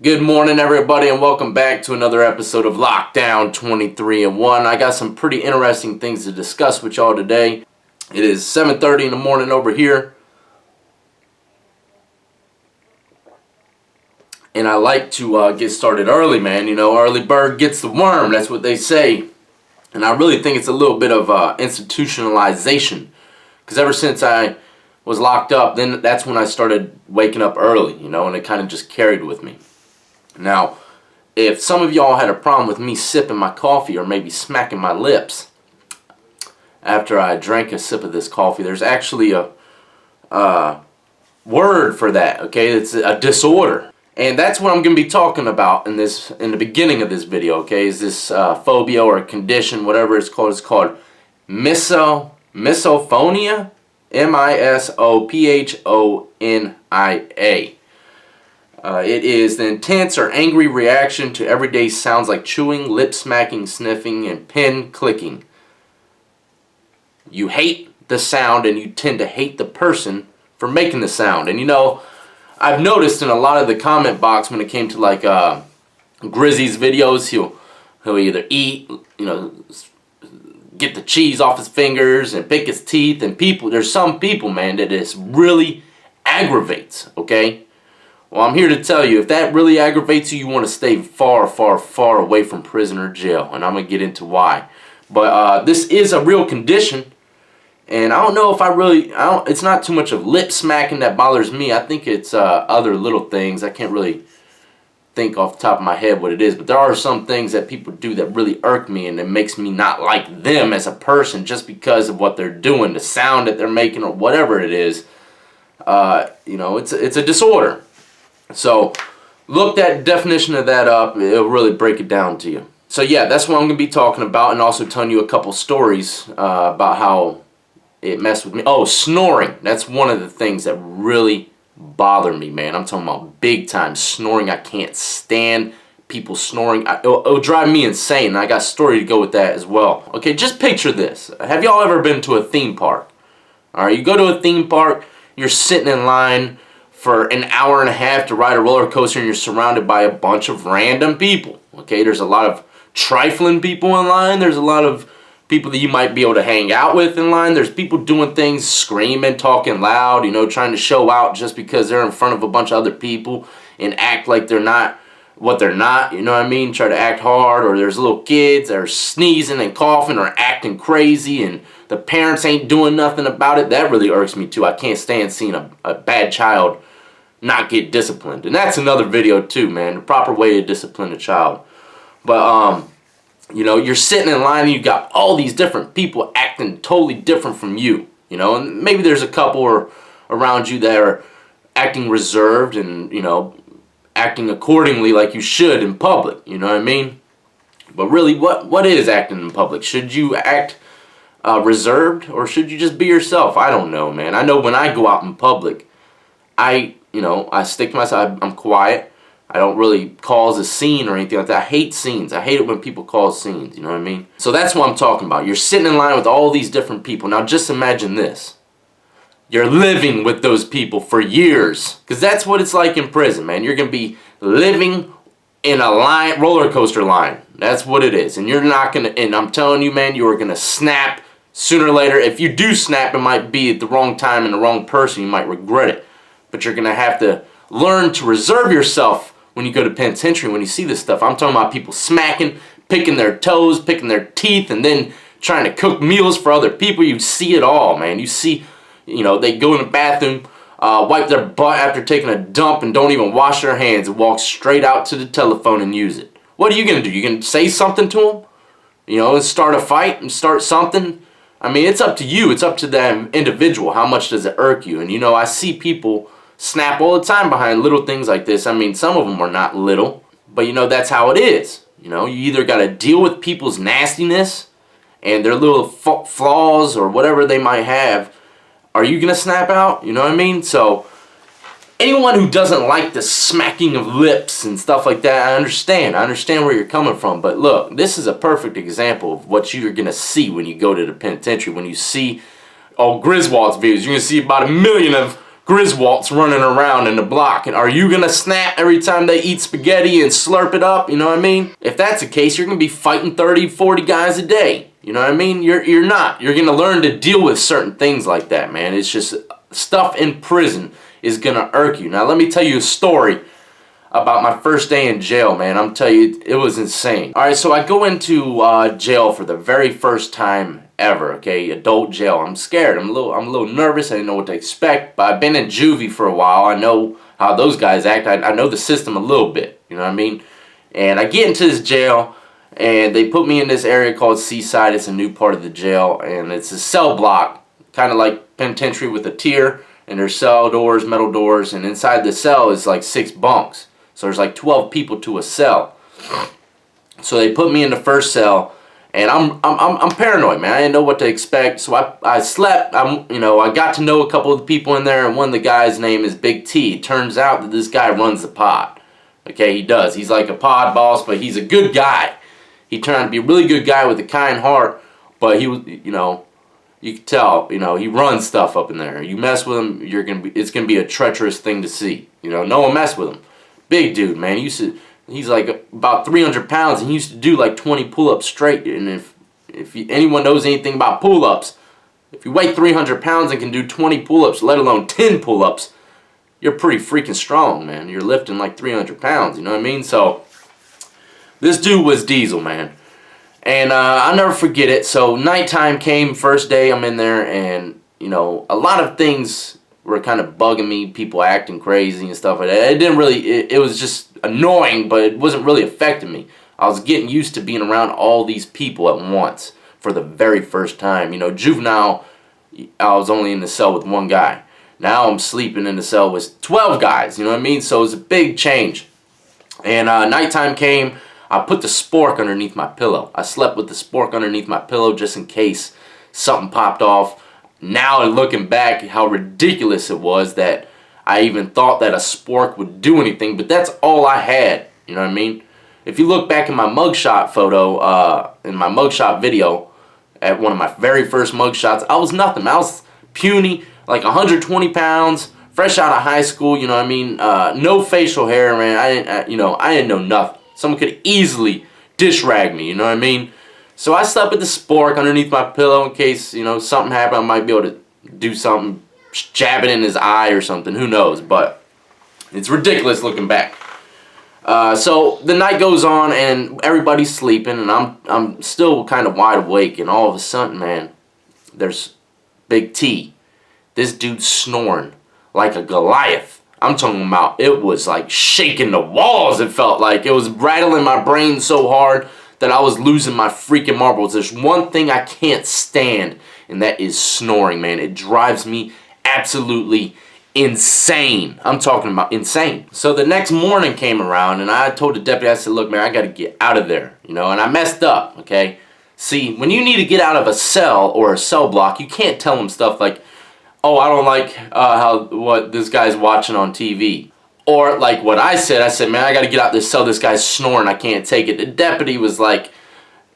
Good morning, everybody, and welcome back to another episode of Lockdown 23 and 1. I got some pretty interesting things to discuss with y'all today. It is 7:30 in the morning over here, and I like to get started early, man. You know, early bird gets the worm. That's what they say, and I really think it's a little bit of institutionalization, because ever since I was locked up, then that's when I started waking up early, you know, and it kind of just carried with me. Now, if some of y'all had a problem with me sipping my coffee or maybe smacking my lips after I drank a sip of this coffee, there's actually a word for that, okay? It's a disorder. And that's what I'm going to be talking about in the beginning of this video, okay? Is this phobia or a condition, whatever it's called. It's called Misophonia, Misophonia. It is the intense or angry reaction to everyday sounds like chewing, lip smacking, sniffing, and pen clicking. You hate the sound and you tend to hate the person for making the sound. And you know, I've noticed in a lot of the comment box when it came to like Grizzy's videos, he'll either eat, you know, get the cheese off his fingers and pick his teeth, and there's some people, man, that this really aggravates, okay? Well, I'm here to tell you, if that really aggravates you, you want to stay far, far, far away from prison or jail, and I'm going to get into why. But this is a real condition, and I don't know if it's not too much of lip smacking that bothers me. I think it's other little things. I can't really think off the top of my head what it is, but there are some things that people do that really irk me, and it makes me not like them as a person just because of what they're doing, the sound that they're making, or whatever it is. You know, it's a disorder. So, look that definition of that up. It'll really break it down to you. So yeah, that's what I'm going to be talking about, and also telling you a couple stories about how it messed with me. Oh, snoring. That's one of the things that really bother me, man. I'm talking about big time snoring. I can't stand people snoring. It'll drive me insane, and I got a story to go with that as well. Okay, just picture this. Have y'all ever been to a theme park? Alright, you go to a theme park, you're sitting in line for an hour and a half to ride a roller coaster, and you're surrounded by a bunch of random people. Okay, there's a lot of trifling people in line. There's a lot of people that you might be able to hang out with in line. There's people doing things, screaming, talking loud, you know, trying to show out just because they're in front of a bunch of other people and act like they're not what they're not, you know what I mean? Try to act hard. Or there's little kids that are sneezing and coughing or acting crazy, and the parents ain't doing nothing about it. That really irks me too. I can't stand seeing a bad child not get disciplined. And that's another video too, man. The proper way to discipline a child. But you know, you're sitting in line and you got all these different people acting totally different from you. You know, and maybe there's a couple around you that are acting reserved and, you know, acting accordingly like you should in public. You know what I mean? But really, what is acting in public? Should you act reserved, or should you just be yourself? I don't know, man. I know when I go out in public, I stick to myself. I'm quiet. I don't really cause a scene or anything like that. I hate scenes. I hate it when people cause scenes, you know what I mean? So that's what I'm talking about. You're sitting in line with all these different people. Now just imagine this. You're living with those people for years. Because that's what it's like in prison, man. You're going to be living in a roller coaster line. That's what it is. And you're not going to, and I'm telling you, man, you are going to snap sooner or later. If you do snap, it might be at the wrong time and the wrong person. You might regret it. But you're going to have to learn to reserve yourself when you go to penitentiary, when you see this stuff. I'm talking about people smacking, picking their toes, picking their teeth, and then trying to cook meals for other people. You see it all, man. You see, you know, they go in the bathroom, wipe their butt after taking a dump, and don't even wash their hands and walk straight out to the telephone and use it. What are you going to do? You going to say something to them? You know, and start a fight and start something? I mean, it's up to you. It's up to that individual. How much does it irk you? And, you know, I see people snap all the time behind little things like this. I mean, some of them are not little, but you know, that's how it is. You know, you either got to deal with people's nastiness and their little flaws or whatever they might have. Are you going to snap out? You know what I mean? So anyone who doesn't like the smacking of lips and stuff like that, I understand where you're coming from. But look, this is a perfect example of what you're going to see when you go to the penitentiary. When you see all Griswold's videos, you're going to see about 1 million of Griswolds running around in the block. And are you gonna snap every time they eat spaghetti and slurp it up? You know what I mean? If that's the case, you're gonna be fighting 30, 40 guys a day. You know what I mean? You're not. You're gonna learn to deal with certain things like that, man. It's just stuff in prison is gonna irk you. Now let me tell you a story about my first day in jail, man. I'm telling you, it was insane. All right, so I go into jail for the very first time ever. Okay, adult jail. I'm scared. I'm a little nervous. I didn't know what to expect. But I've been in juvie for a while. I know how those guys act. I know the system a little bit. You know what I mean? And I get into this jail, and they put me in this area called Seaside. It's a new part of the jail, and it's a cell block, kind of like penitentiary with a tier. And there's cell doors, metal doors, and inside the cell is like 6 bunks. So there's like 12 people to a cell. So they put me in the first cell, and I'm paranoid, man. I didn't know what to expect. So I slept. I got to know a couple of the people in there, and one of the guys' name is Big T. It turns out that this guy runs the pod. Okay, he does. He's like a pod boss, but he's a good guy. He turned out to be a really good guy with a kind heart, but he was, you can tell, he runs stuff up in there. You mess with him, it's gonna be a treacherous thing to see. No one mess with him. Big dude, man. He's like about 300 pounds, and he used to do like 20 pull-ups straight. And if anyone knows anything about pull-ups, if you weigh 300 pounds and can do 20 pull-ups, let alone 10 pull-ups, you're pretty freaking strong, man. You're lifting like 300 pounds, you know what I mean? So this dude was Diesel, man. And I'll never forget it. So nighttime came, first day I'm in there, and a lot of things were kind of bugging me, people acting crazy and stuff like that. It didn't really, it was just annoying, but it wasn't really affecting me. I was getting used to being around all these people at once for the very first time. Juvenile, I was only in the cell with 1 guy. Now I'm sleeping in the cell with 12 guys, you know what I mean? So it was a big change. And nighttime came, I put the spork underneath my pillow. I slept with the spork underneath my pillow just in case something popped off. Now looking back, how ridiculous it was that I even thought that a spork would do anything, but that's all I had, you know what I mean? If you look back in my mugshot photo, in my mugshot video, at one of my very first mugshots, I was nothing. I was puny, like 120 pounds, fresh out of high school, you know what I mean? No facial hair, man. I didn't know nothing. Someone could easily dish rag me, you know what I mean? So I slept with the spork underneath my pillow in case, something happened. I might be able to do something, jab it in his eye or something. Who knows? But it's ridiculous looking back. So the night goes on and everybody's sleeping, and I'm still kind of wide awake. And all of a sudden, man, there's Big T. This dude's snoring like a Goliath. I'm talking about, it was like shaking the walls. It felt like it was rattling my brain so hard that I was losing my freaking marbles. There's one thing I can't stand, and that is snoring, man. It drives me absolutely insane. I'm talking about insane. So the next morning came around, and I told the deputy, I said, look, man, I got to get out of there, and I messed up, okay? See, when you need to get out of a cell or a cell block, you can't tell them stuff like, oh, I don't like what this guy's watching on TV. Or like what I said, man, I got to get out this cell. This guy's snoring. I can't take it. The deputy was like,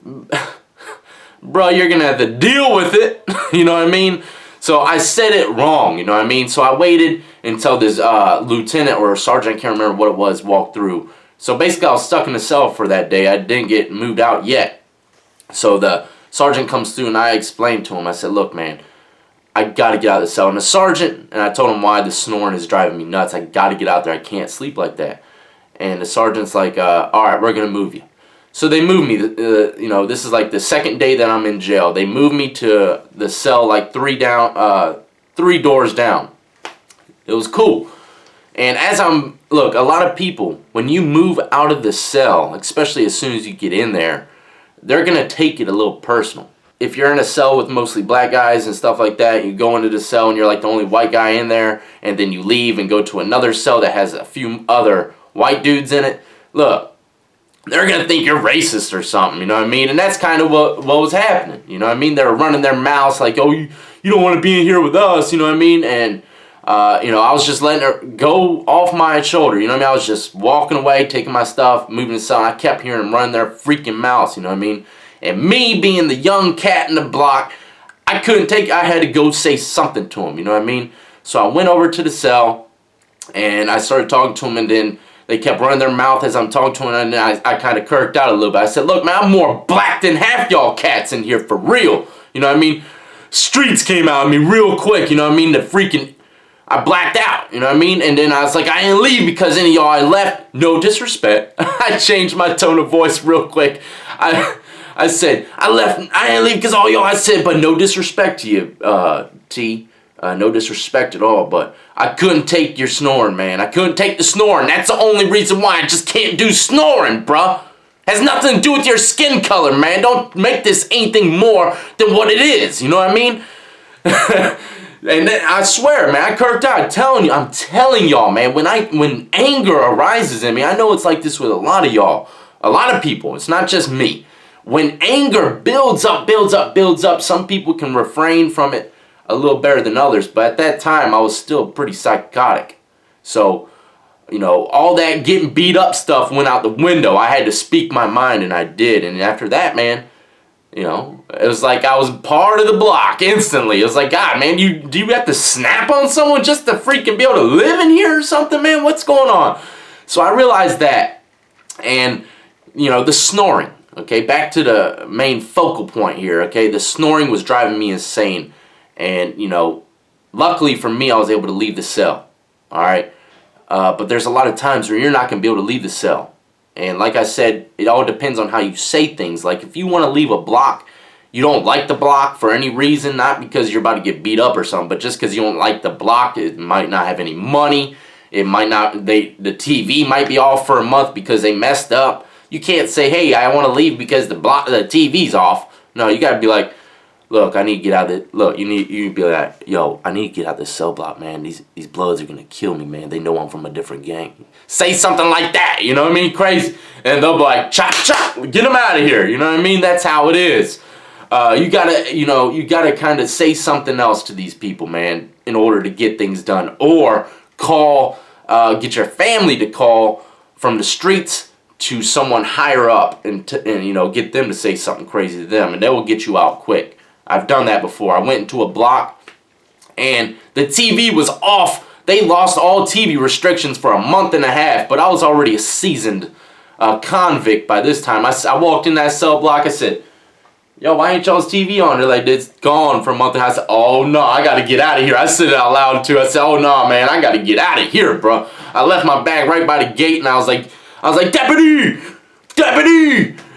bro, you're going to have to deal with it. You know what I mean? So I said it wrong. You know what I mean? So I waited until this lieutenant or sergeant, I can't remember what it was, walked through. So basically I was stuck in the cell for that day. I didn't get moved out yet. So the sergeant comes through, and I explained to him. I said, look, man, I got to get out of the cell. And the sergeant, and I told him why the snoring is driving me nuts. I got to get out there. I can't sleep like that. And the sergeant's like, all right, we're going to move you. So they moved me. This is like the second day that I'm in jail. They moved me to the cell like 3 doors down. It was cool. And look, a lot of people, when you move out of the cell, especially as soon as you get in there, they're going to take it a little personal. If you're in a cell with mostly black guys and stuff like that, you go into the cell and you're like the only white guy in there, and then you leave and go to another cell that has a few other white dudes in it. Look, they're going to think you're racist or something, you know what I mean? And that's kind of what was happening, you know what I mean? They were running their mouths like, oh, you don't want to be in here with us, you know what I mean? And, I was just letting her go off my shoulder, you know what I mean? I was just walking away, taking my stuff, moving the cell, and I kept hearing them running their freaking mouths, you know what I mean? And me being the young cat in the block, I couldn't take it. I had to go say something to him, you know what I mean? So I went over to the cell, and I started talking to them, and then they kept running their mouth as I'm talking to them, and I kind of kirked out a little bit. I said, look, man, I'm more black than half y'all cats in here, for real. You know what I mean? Streets came out of me real quick, you know what I mean? I blacked out, you know what I mean? And then I was like, I didn't leave because any of y'all I left. No disrespect. I changed my tone of voice real quick. I said, I didn't leave because all y'all I said, but no disrespect to you, T. No disrespect at all, but I couldn't take your snoring, man. I couldn't take the snoring. That's the only reason why I just can't do snoring, bruh. Has nothing to do with your skin color, man. Don't make this anything more than what it is, you know what I mean? And then, I swear, man, I kirked out. I'm telling y'all, man, when anger arises in me, I know it's like this with a lot of y'all, a lot of people. It's not just me. When anger builds up, some people can refrain from it a little better than others, but at that time I was still pretty psychotic. So, you know, all that getting beat up stuff went out the window. I had to speak my mind, and I did. And after that, man, you know, it was like I was part of the block instantly. It was like, God, man, do you have to snap on someone just to freaking be able to live in here or something, man? What's going on? So I realized that. And, you know, the snoring, okay, back to the main focal point here, okay? The snoring was driving me insane. And, you know, luckily for me, I was able to leave the cell, all right? But there's a lot of times where you're not going to be able to leave the cell. And like I said, it all depends on how you say things. Like, if you want to leave a block, you don't like the block for any reason, not because you're about to get beat up or something, but just because you don't like the block. It might not have any money. It might not, the TV might be off for a month because they messed up. You can't say, hey, I want to leave because the TV's off. No, you got to be like, look, I need to get out of it. Look, you need to be like, yo, I need to get out of this cell block, man. These bloods are gonna kill me, man. They know I'm from a different gang. Say something like that, you know what I mean? Crazy. And they'll be like, chop, chop, get them out of here. You know what I mean? That's how it is. You gotta kind of say something else to these people, man, in order to get things done. Or call, get your family to call from the streets to someone higher up and you know, get them to say something crazy to them, and they will get you out quick. I've done that before. I went into a block and the TV was off. They lost all TV restrictions for a month and a half, but I was already a seasoned convict by this time. I walked in that cell block. I said, yo, why ain't y'all's TV on? They're like, it's gone for a month. And I said, oh, no, I got to get out of here. I said it out loud, too. I said, oh, no, man, I got to get out of here, bro. I left my bag right by the gate, and I was like, deputy!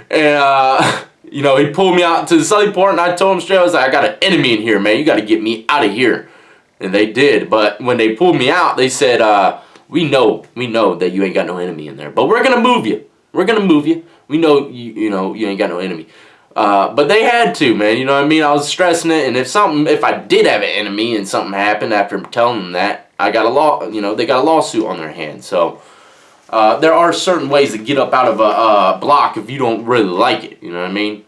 And, you know, he pulled me out to the celly port, and I told him straight, I was like, I got an enemy in here, man. You got to get me out of here. And they did. But when they pulled me out, they said, we know that you ain't got no enemy in there. But we're going to move you. We're going to move you. We know, you know, you ain't got no enemy. But they had to, man. You know what I mean? I was stressing it. And if I did have an enemy and something happened after telling them that, they got a lawsuit on their hands. So there are certain ways to get up out of a block if you don't really like it, you know what I mean?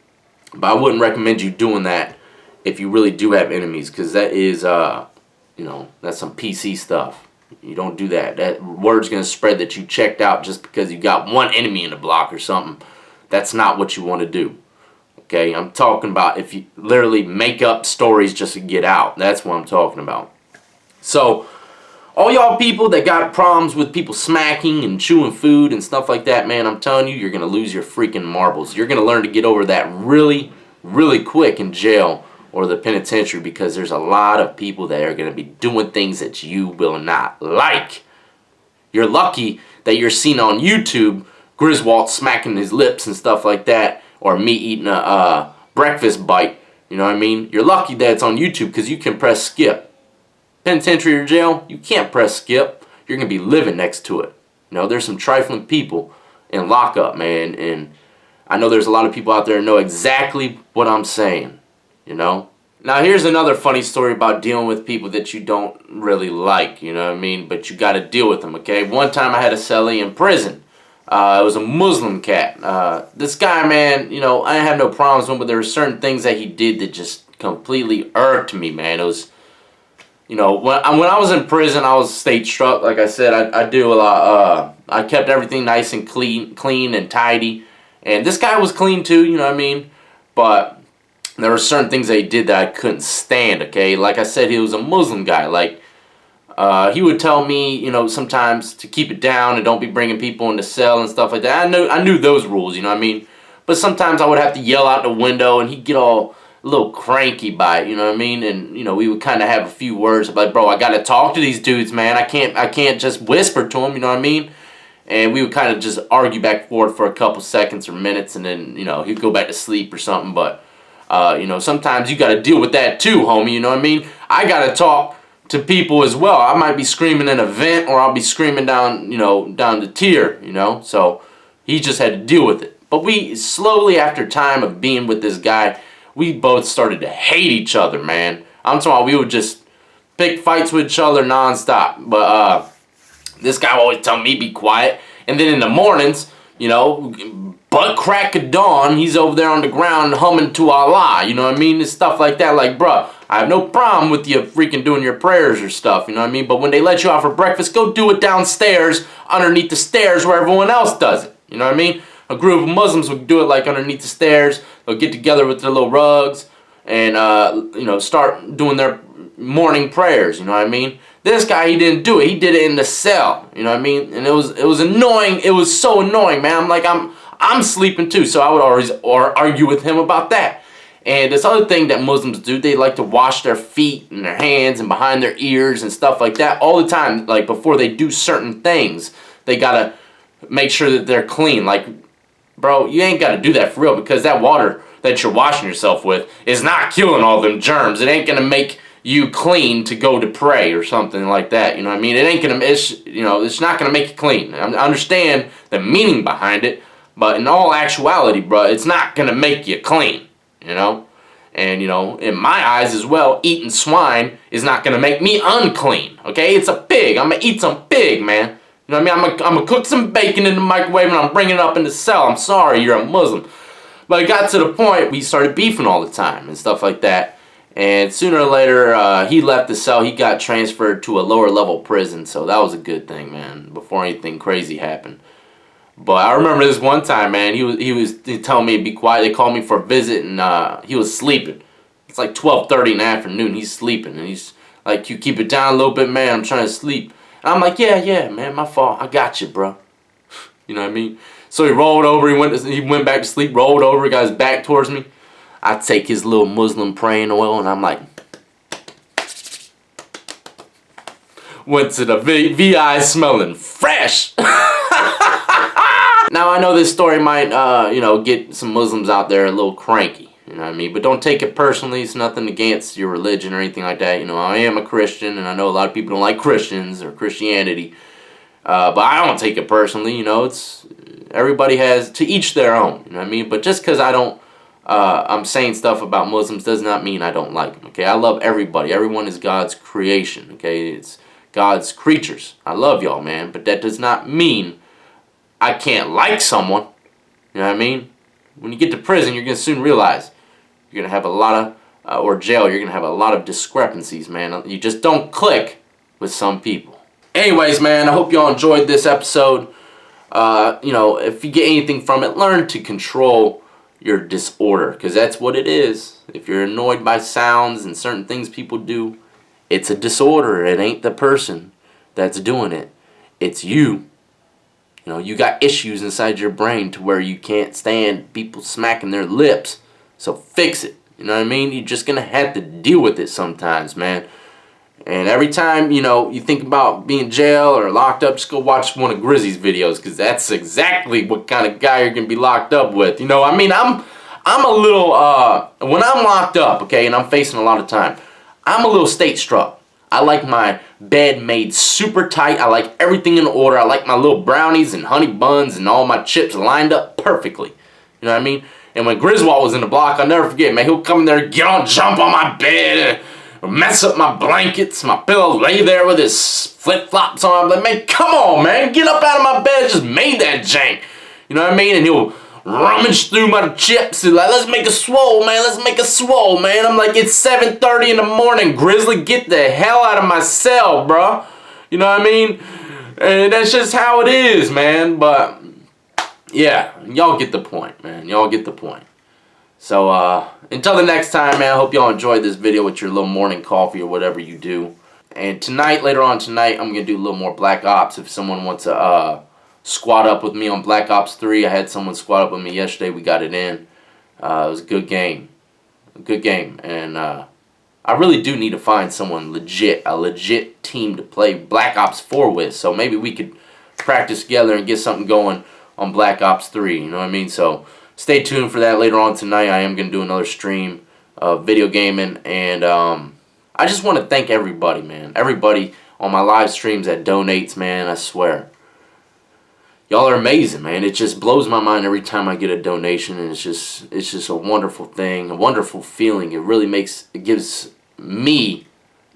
But I wouldn't recommend you doing that if you really do have enemies, because that is, you know, that's some PC stuff. You don't do that. That word's going to spread that you checked out just because you got one enemy in the block or something. That's not what you want to do. Okay, I'm talking about if you literally make up stories just to get out. That's what I'm talking about. So, all y'all people that got problems with people smacking and chewing food and stuff like that, man, I'm telling you, you're going to lose your freaking marbles. You're going to learn to get over that really, really quick in jail or the penitentiary, because there's a lot of people that are going to be doing things that you will not like. You're lucky that you're seen on YouTube, Griswold smacking his lips and stuff like that, or me eating a breakfast bite. You know what I mean? You're lucky that it's on YouTube, because you can press skip. Penitentiary or jail, you can't press skip. You're going to be living next to it. You know, there's some trifling people in lockup, man, and I know there's a lot of people out there that know exactly what I'm saying, you know? Now, here's another funny story about dealing with people that you don't really like, you know what I mean? But you got to deal with them, okay? One time I had a cellie in prison. It was a Muslim cat. This guy, man, you know, I didn't have no problems with him, but there were certain things that he did that just completely irked me, man. It was, you know, when I was in prison, I was state struck. Like I said, I do a lot. I kept everything nice and clean and tidy. And this guy was clean too, you know what I mean? But there were certain things that he did that I couldn't stand, okay? Like I said, he was a Muslim guy. Like, He would tell me, you know, sometimes to keep it down and don't be bringing people in the cell and stuff like that. I knew those rules, you know what I mean? But sometimes I would have to yell out the window, and he'd get all a little cranky by it, you know what I mean? And, you know, we would kind of have a few words like, bro, I got to talk to these dudes, man. I can't just whisper to them, you know what I mean? And we would kind of just argue back and forth for a couple seconds or minutes, and then, you know, he'd go back to sleep or something. But, you know, sometimes you got to deal with that too, homie, you know what I mean? I got to talk to people as well. I might be screaming in a vent, or I'll be screaming down, you know, down the tier, you know? So he just had to deal with it. But we slowly, after time of being with this guy, we both started to hate each other, man. I'm talking about we would just pick fights with each other nonstop. But this guy would always tell me be quiet. And then in the mornings, you know, butt crack of dawn, he's over there on the ground humming to Allah. You know what I mean? It's stuff like that. Like, bruh, I have no problem with you freaking doing your prayers or stuff. You know what I mean? But when they let you out for breakfast, go do it downstairs underneath the stairs where everyone else does it. You know what I mean? A group of Muslims would do it like underneath the stairs. They'll get together with their little rugs and, you know, start doing their morning prayers. You know what I mean? This guy, he didn't do it. He did it in the cell. You know what I mean? And it was annoying. It was so annoying, man. I'm like, I'm sleeping too. So I would always argue with him about that. And this other thing that Muslims do, they like to wash their feet and their hands and behind their ears and stuff like that all the time. Like before they do certain things, they gotta make sure that they're clean. Like, bro, you ain't got to do that for real, because that water that you're washing yourself with is not killing all them germs. It ain't going to make you clean to go to pray or something like that. You know what I mean? It ain't going to, it's not going to make you clean. I understand the meaning behind it, but in all actuality, bro, it's not going to make you clean, you know? And, you know, in my eyes as well, eating swine is not going to make me unclean, okay? It's a pig. I'm going to eat some pig, man. You know what I mean? I'm gonna cook some bacon in the microwave and I'm bringing it up in the cell. I'm sorry, you're a Muslim. But it got to the point we started beefing all the time and stuff like that. And sooner or later, he left the cell. He got transferred to a lower level prison. So that was a good thing, man, before anything crazy happened. But I remember this one time, man, he telling me to be quiet. They called me for a visit, and he was sleeping. It's like 12:30 in the afternoon. He's sleeping. And he's like, you keep it down a little bit, man. I'm trying to sleep. I'm like, yeah, man, my fault. I got you, bro. You know what I mean? So he rolled over. He went back to sleep, rolled over, got his back towards me. I take his little Muslim praying oil, and I'm like, went to the VI smelling fresh. Now, I know this story might, you know, get some Muslims out there a little cranky. You know what I mean? But don't take it personally. It's nothing against your religion or anything like that. You know, I am a Christian, and I know a lot of people don't like Christians or Christianity. But I don't take it personally. You know, it's everybody has to each their own. You know what I mean? But just because I'm saying stuff about Muslims does not mean I don't like them. Okay, I love everybody. Everyone is God's creation. Okay, it's God's creatures. I love y'all, man. But that does not mean I can't like someone. You know what I mean? When you get to prison, you're going to soon realize you're going to have a lot of, or jail, you're going to have a lot of discrepancies, man. You just don't click with some people. Anyways, man, I hope y'all enjoyed this episode. You know, if you get anything from it, learn to control your disorder, because that's what it is. If you're annoyed by sounds and certain things people do, it's a disorder. It ain't the person that's doing it. It's you. You know, you got issues inside your brain to where you can't stand people smacking their lips. So fix it. You know what I mean? You're just going to have to deal with it sometimes, man. And every time, you know, you think about being in jail or locked up, just go watch one of Grizzy's videos, because that's exactly what kind of guy you're going to be locked up with. You know, I mean, I'm a little, when I'm locked up, okay, and I'm facing a lot of time, I'm a little state-struck. I like my bed made super tight. I like everything in order. I like my little brownies and honey buns and all my chips lined up perfectly. You know what I mean? And when Griswold was in the block, I'll never forget, man, he'll come in there, jump on my bed, and mess up my blankets, my pillow, lay there with his flip-flops on. I'm like, man, come on, man, get up out of my bed, just made that jank. You know what I mean? And he'll rummage through my chips and like, let's make a swole, man, let's make a swole, man. I'm like, it's 7:30 in the morning, Grizzly, get the hell out of my cell, bro. You know what I mean? And that's just how it is, man. But yeah, y'all get the point, man. Y'all get the point. So until the next time, man, I hope y'all enjoyed this video with your little morning coffee or whatever you do. And tonight, later on tonight, I'm going to do a little more Black Ops. If someone wants to squad up with me on Black Ops 3, I had someone squad up with me yesterday. We got it in. It was a good game. A good game. And I really do need to find someone a legit team to play Black Ops 4 with. So maybe we could practice together and get something going on Black Ops 3. You know what I mean? So stay tuned for that later on tonight. I am going to do another stream of video gaming. And I just want to thank everybody, man. Everybody on my live streams that donates, man. I swear. Y'all are amazing, man. It just blows my mind every time I get a donation, and it's just a wonderful thing, a wonderful feeling. It gives me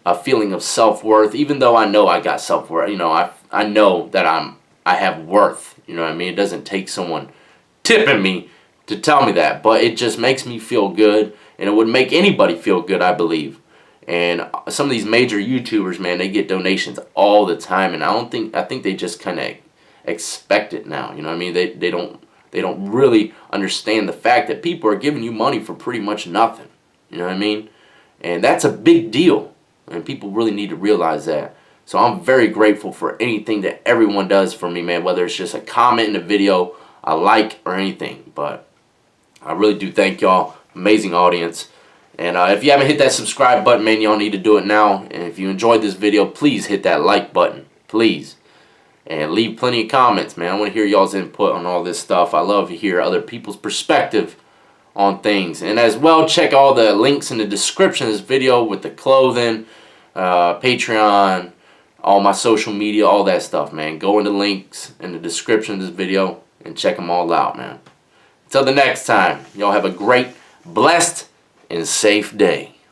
a feeling of self-worth, even though I know I got self-worth. You know, I know that I have worth. You know what I mean? It doesn't take someone tipping me to tell me that, but it just makes me feel good, and it would make anybody feel good, I believe. And some of these major YouTubers, man, they get donations all the time, and I think they just kind of expect it now. You know what I mean? They don't really understand the fact that people are giving you money for pretty much nothing. You know what I mean? And that's a big deal, and people really need to realize that. So I'm very grateful for anything that everyone does for me, man, whether it's just a comment in the video, a like, or anything. But I really do thank y'all. Amazing audience. And if you haven't hit that subscribe button, man, y'all need to do it now. And if you enjoyed this video, please hit that like button. Please. And leave plenty of comments, man. I want to hear y'all's input on all this stuff. I love to hear other people's perspective on things. And as well, check all the links in the description of this video with the clothing, Patreon, all my social media, all that stuff, man. Go into links in the description of this video and check them all out, man. Until the next time, y'all have a great, blessed, and safe day.